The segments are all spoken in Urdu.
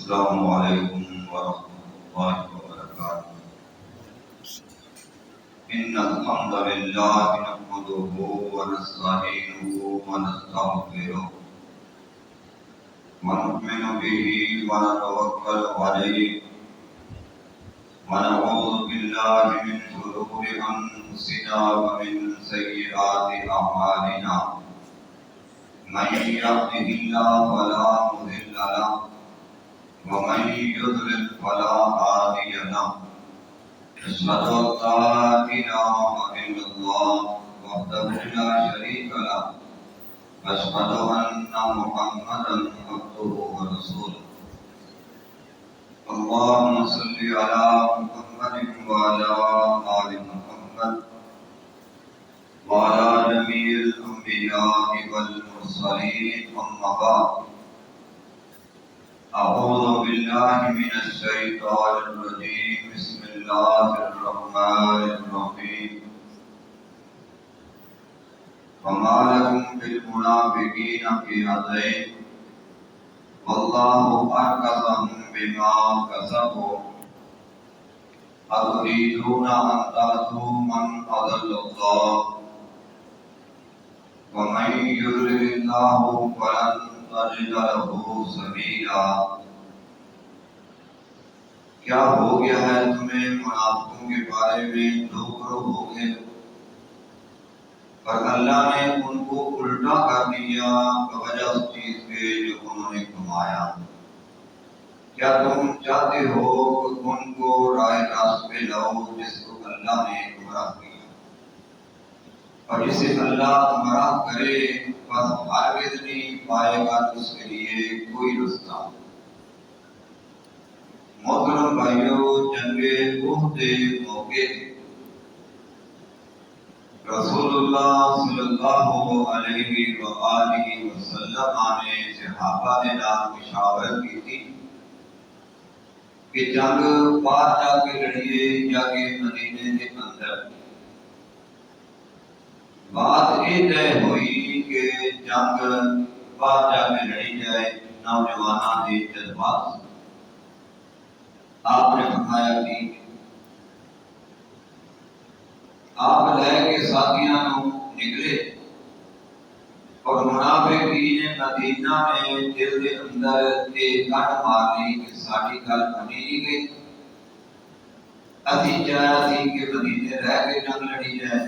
السلام علیکم ورحمۃ اللہ وبرکاتہ۔ ان الحمد للہ نحمده ونستعینه ونستغفره ونؤمن به ونتوکل علیہ ونعوذ باللہ من شرور انفسنا ومن سیئات اعمالنا من یهده اللہ فلا مضل له ومن يضلل فلا هادي له أشهد أن لا إله إلا الله وحده لا شريك له وأشهد أن محمدا عبده ورسوله اللهم صل على محمد وعلى آل محمد وعلى جميع الأنبياء والمرسلين أما بعد أعوذ بالله من الشيطان الرجيم بسم الله الرحمن الرحيم وما لكم بالمنافقين فئتين والله أركسهم بما كسبوا أتريدون أن تهدوا من أضل الله ومن يضلل الله فلن تجد له سبیلا۔ کیا ہو گیا ہے تمہیں منافقوں کے بارے میں؟ دو گروہ ہو گئے اور اللہ نے ان کو الٹا کر دیا بوجہ اس چیز کے جو انہوں نے کمایا۔ کیا تم چاہتے ہو کہ ان کو راہ راست پہ لاؤ جس کو اللہ نے گمراہ کیا؟ اور جسے اللہ گمراہ کرے بس ہرگز نہیں پائے گا اس کے لیے کوئی رستہ۔ محترم بھائیو، جنگ احد موقع رسول اللہ صلی اللہ علیہ وآلہ وسلم نے صحابہ نے نام مشاورت کی تھی کہ جنگ باہر جا کے لڑیے یا کہ مدینے کے اندر۔ بات یہ طے ہوئی کہ جنگ باہر جا کے لڑی جائے نوجوانوں کے جذبات سے۔ آپ نے فرمایا کہ آپ لے کے ساتھیاں نکلے اور منافقین مدینہ میں دل کے اندر ایک گھٹ مار لی کہ ساری گل بنی نہیں گئی۔ اسی چاہیا سی کہ مدینے رہ کے جنگ لڑی جائے۔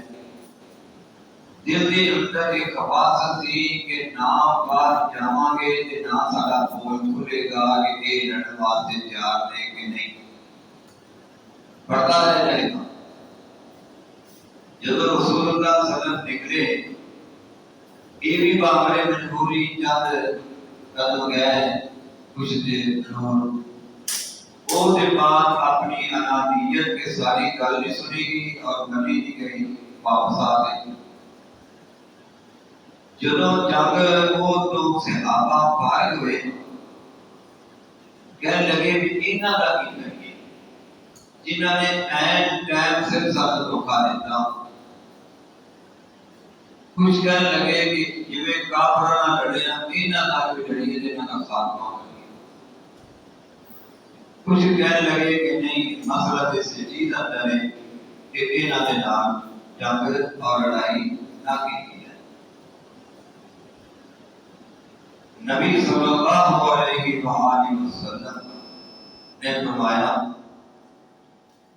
دل کے اندر ایک خواہش تھی کہ نہ باہر جاواں گے تے نہ ساڈا بول کھلے گا کہ یہ لڑن واسطے تیار نے کہ نہیں، پڑھتا رہ جائے گا۔ جب رسول اللہ صلی اللہ علیہ وسلم نکلے، یہ بھی بامرے مجبوری چند قدم گئے کچھ دیر اور وہ دے بعد اپنی انانیت کے ساری گل نہیں سنی گی اور منی نہیں گئی، واپس آ گئی۔ جدوں جنگ وہ تو صحابہ فارغ ہوئے، کہنے لگے بھی انہاں دا کی کریے جنہاں نے این ٹائم سے ساتھ دھوکا دیتا۔ کچھ کہنے لگے کہ جویں کافراں نال لڑیاں انہاں نال بھی لڑیے تے انہاں دا خاتمہ کریے۔ کچھ کہنے لگے کہ نہیں، مسئلہ تے سچی اندر ہے کہ انہاں دے نال جنگ اور لڑائی نہ کی۔ نبی صلی اللہ علیہ وآلہ وسلم نے فرمایا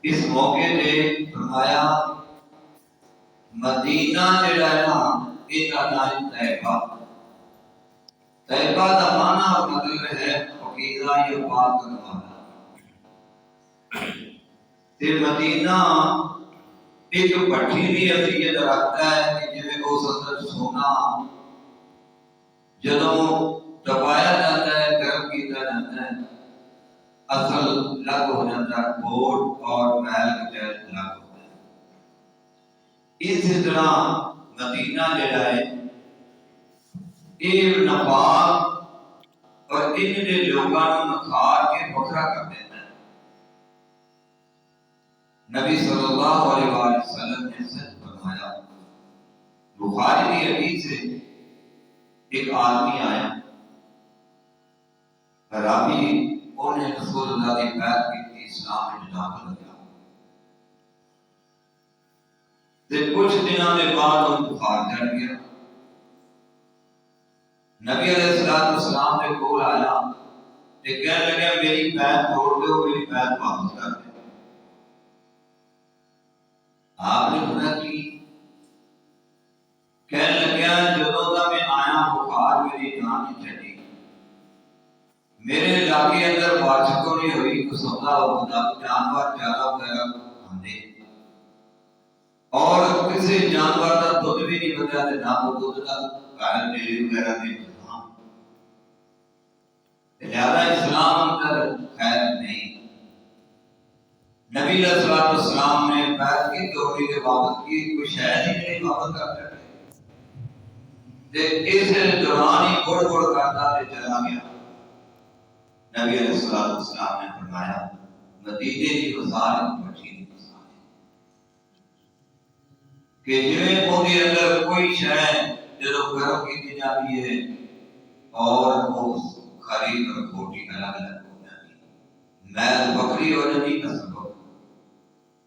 اس موقع پہ فرمایا مدینہ جڑا ہے نا یہ نام طیبہ۔ طیبہ کا معنی اور مطلب ہے فقیرہ یا پاک کرنے والا۔ تے مدینہ ایک بھٹی بھی حیثیت رکھتا ہے کہ جویں اس اندر سونا جدوں دبایا جاتا ہے، گرم کیا جاتا ہے، اصل لگ ہو جاتا ہے، گھوٹ اور محل کچھ لگ ہوتا ہے۔ اسی طرح مدینہ جڑا ہے یہ نفاق اور ان کے لوگوں کو نکھار کے وکھرا کر دیتا ہے۔ نبی صلی اللہ علیہ وآلہ وسلم نے سچ فرمایا۔ بخاری کی حدیث سے ایک آدمی آیا، راوی انہیں رسول اللہ کی بیعت کی، اسلام میں داخل ہو گیا۔ کچھ دنوں کے بعد ان بخار چڑھ گیا۔ نبی علیہ السلام نے کول آیا تے کہنے لگا میری بیعت توڑ دو، میری بیعت واپس کر دو۔ آپ نے پتہ کی کہنے لگا جدوں دا میں آیا بخار میری جان نہیں چڑھی، میرے علاقے اندر بارش کو نہیں ہوئی، کوئی سودا ہوتا جانور چارہ وغیرہ کھاندے، اور کسی جانور کا دودھ بھی نہیں بچا تے نہ وہ دودھ کا کارن ڈیری وغیرہ نہیں بچا۔ لہذا اسلام اندر خیر نہیں۔ نبی علیہ السلام نے بیعت کی توڑی کے واپس کی، کوئی شاید ہی نہیں واپس کر سکتے۔ اس دوران ہی گڑ گڑ کرتا تے چلا گیا۔ نبی علیہ السلام نے فرمایا نتیجے کی وضاحت بچی نہیں کہ جویں اودے اندر کوئی شے جدوں گرم کی جاتی ہے اور وہ خری اور کھوٹی الگ الگ ہو جاتی ہے، میل بکری ہو جاتی ہے۔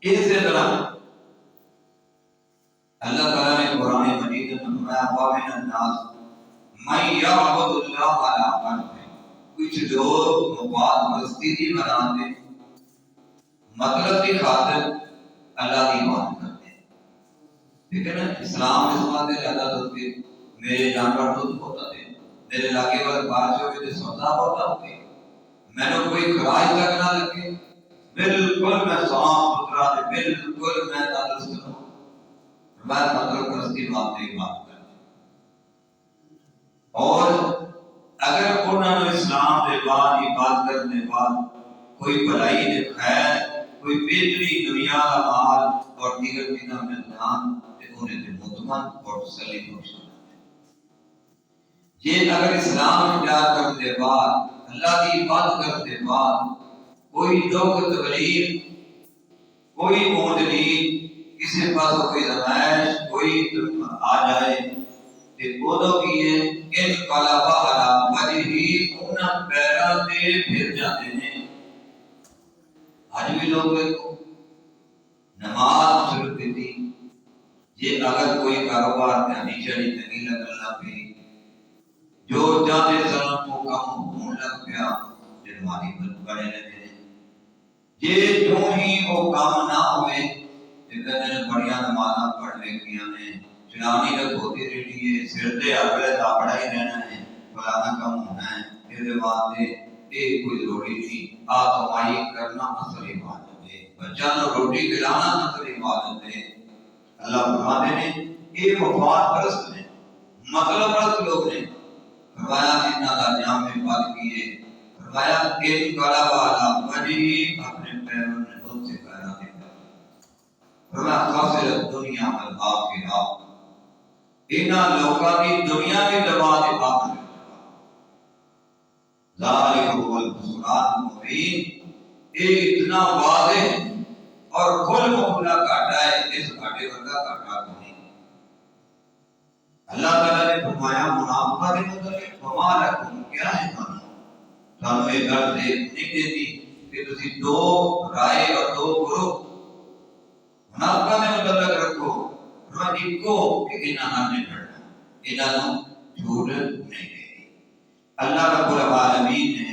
اسی طرح اللہ تعالیٰ نے قرآن مجید میں فرمایا وَمِنَ النَّاسِ مَن يَعْبُدُ اللَّهَ عَلَىٰ حَرْفٍ، کچھ لوگ مفاد پرستی کی بناتے مطلب کی خاطر اللہ کی بات کرتے ہیں۔ لیکن اسلام اس بات سے زیادہ ہوتے میرے جانور دودھ ہوتا تھے، میرے علاقے والے بارش ہوئے تھے سودا ہوتا ہوتے، میں نے کوئی خراج تک نہ لگے، بالکل میں صاف ستھرا تھے، بالکل میں تندرست ہوں۔ میں مطلب پرستی بات نہیں بات کرتے، اور اگر انہوں نے اسلام کے بعد عبادت کرنے کے بعد کوئی بھلائی دے خیر کوئی بہتری دنیا کا مال اور دیگر چیزوں میں دھیان تے انہیں تے مطمئن اور تسلی بخش یہ اگر اسلام اختیار کرنے کے بعد اللہ کی عبادت کرنے کے بعد کوئی دکھ تکلیف کوئی موجودی کسی پاس کوئی زمائش کوئی آ جائے کہ ادو کی ان قلبہ علی وجہی انہاں پیراں تے پھر جاتے ہیں۔ آج بھی لوگ دیکھو نماز شروع کی تھی یہ اگر کوئی کاروبار دہانی چڑھی تنگی لگن لگ پئی جو چاہتے سن کو کم ہون لگ پیا جنوانی بڑے لگے یہ جو ہی وہ کام نہ ہوئے کہ بڑیاں نمازاں پڑھ لے گیا نے چلانی رکھ ہوتی رہی ہے سر دے اگلے دا پڑھا ہی رہنا ہے فلانا کام ہونا ہے پھر بعد دے یہ کوئی ضروری نہیں آ کمائی کرنا اصل عبادت ہے بچہ نو روٹی کھلانا اصل عبادت ہے۔ اللہ فرماتے ہیں یہ مفاد پرست نے مطلب پرست لوگ نے فرمایا انہاں دا انجام میں بات کیے فرمایا ان قلب علی وجہی اپنے پیروں نے خود سے پیرا دے فرمایا خاسر دنیا والآخرہ انہاں لوگاں کی دنیا بھی برباد ہے آخرت ذالک هو الخسران المبین یہ اتنا واضح اور کھل کھلا گھاٹا ہے اس گھاٹے ورگا گھاٹا نہیں۔ اللہ تعالیٰ نے فرمایا منافقہ کے متعلق وما لکم کیا ہے تانوں یہ گل نہیں دیتی کہ تسی دو رائے اور دو گروہ منافقہ میں متعلق رکھو ایک کو کہ انہاں نے پڑھنا انہاں جھوٹ نہیں کہی۔ اللہ رب العالمین نے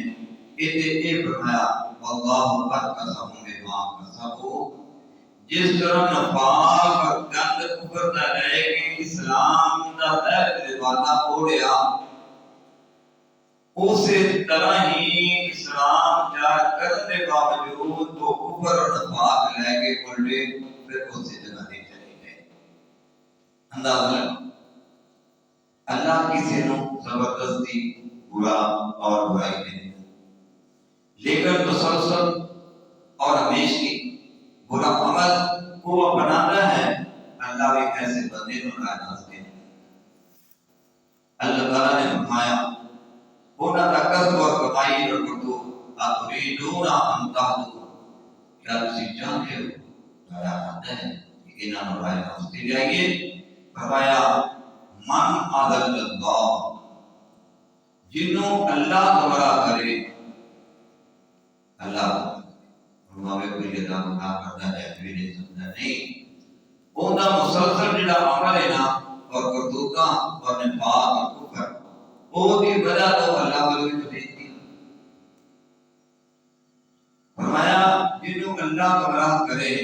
یہ فرمایا واللہ قد قسم بما کسبوا جس طرح نفاق اور گند کفر دا رہے کہ اسلام دا دہر وعدہ اوڑیا اسی طرح ہی اسلام جار کرنے کے باوجود وہ کفر اور نفاق لے کے پلٹے پھر اسی جگہ دے چلے گئے۔ اندازہ اللہ کسی نو زبردستی برا اور برائی نہیں لیکن تسلسل اور ہمیشہ برا عمل کو اپنانا ہے اللہ بھی ایسے بندے کو ناراض ہیں۔ اللہ تعالیٰ نے فرمایا انہاں دا کسب اور کمائی اور کردو اتریدون ان تہدوا کیا تسی چاہتے ہو ہدایت آتا ہے کہ انہاں نو راہ راست جائیے۔ فرمایا من اضل اللہ جنوں اللہ گمراہ کرے اللہ ہمیں کوئی جدا گناہ کرتا ہے بھی نہیں سمجھا نہیں ان کا مسلسل جڑا عمل ہے نا اور کرتوتاں اور نفاق اور کفر وہ دی وجہ تو اللہ والے تو دیکھتی فرمایا جنہوں اللہ گمراہ کرے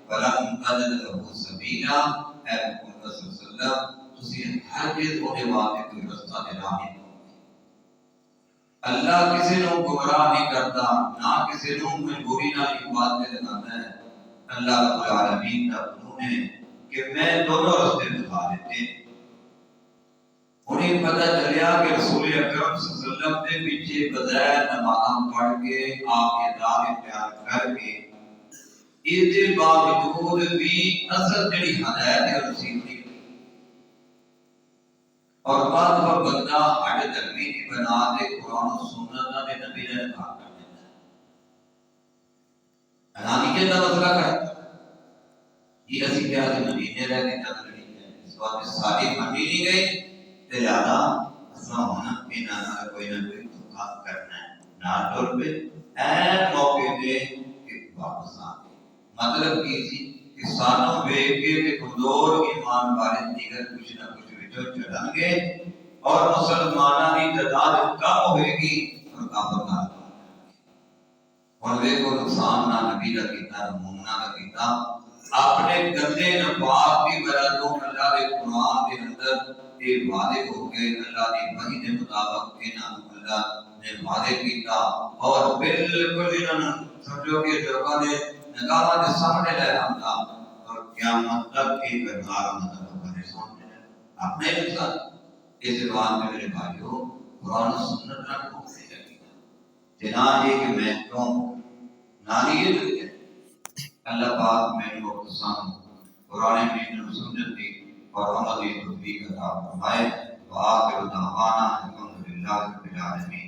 فلن تجد له سبیلا اے محمد صلی اللہ علیہ وسلم تسی ہرگز ہونے والے کوئی رستہ دے راہ نہیں اللہ کسی نو گمراہ نہیں کرتا نہ کسی نو مجبوری نہ بات دے لگاتا ہے اللہ رب العالمین کا قانون ہے کہ میں دونوں راستے دکھا دیتے انہیں پتہ چلیا کہ رسول اکرم صلی اللہ علیہ وسلم نے پیچھے بغیر نماز پڑھ کے آپ کے دعوے بیان کر کے اس کے باوجود بھی اصل جڑی ہدایت ہے رسول کی اور بعد وہ بندہ ہڈ دھرمی کی بنا دے قرآن و سنت نے نبی نے کہا کر دیتا ہے انانیت کا مسئلہ کرتا یہ اسی کیا سے مدینے رہ کے چل رہی ہے اس وقت ساری منی نہیں گئی تے لہذا اسنا ہونا انہاں کوئی نہ کوئی بات کرنا ہے نہ طور پہ این موقع دے ایک واپس آ مطلب کی تھی کہ سانوں ویگ کے تے کمزور ایمان والے دیگر کچھ نہ کچھ وچوں چڑھن گے اور مسلماناں دی تعداد کم ہوئے گی اور کافر نہ اور ویکھو نقصان نہ نبی دا کیتا مومناں دا کیتا اپنے گندے نفاق کی وجہ تو اللہ کے قرآن کے اندر یہ وعدے ہو گئے اللہ کی وحی کے مطابق انہاں اللہ نے وعدے کیتا اور بالکل انہاں سمجھو کہ لوگوں نے نگاہاں کے سامنے لے آتا اور قیامت تک کی کردار مطلب نے سامنے لے اپنے نقصان اس زبان میں میرے بھائیوں قرآن و سنت نہ ٹھوکنے لگی چنانچہ کہ میں تو نانیت اللہ پاک میں مختصاً قرآن مجید سنت دی اور عملی توفیق عطا فرمائے وآخر دعوانا الحمدللہ رب العالمین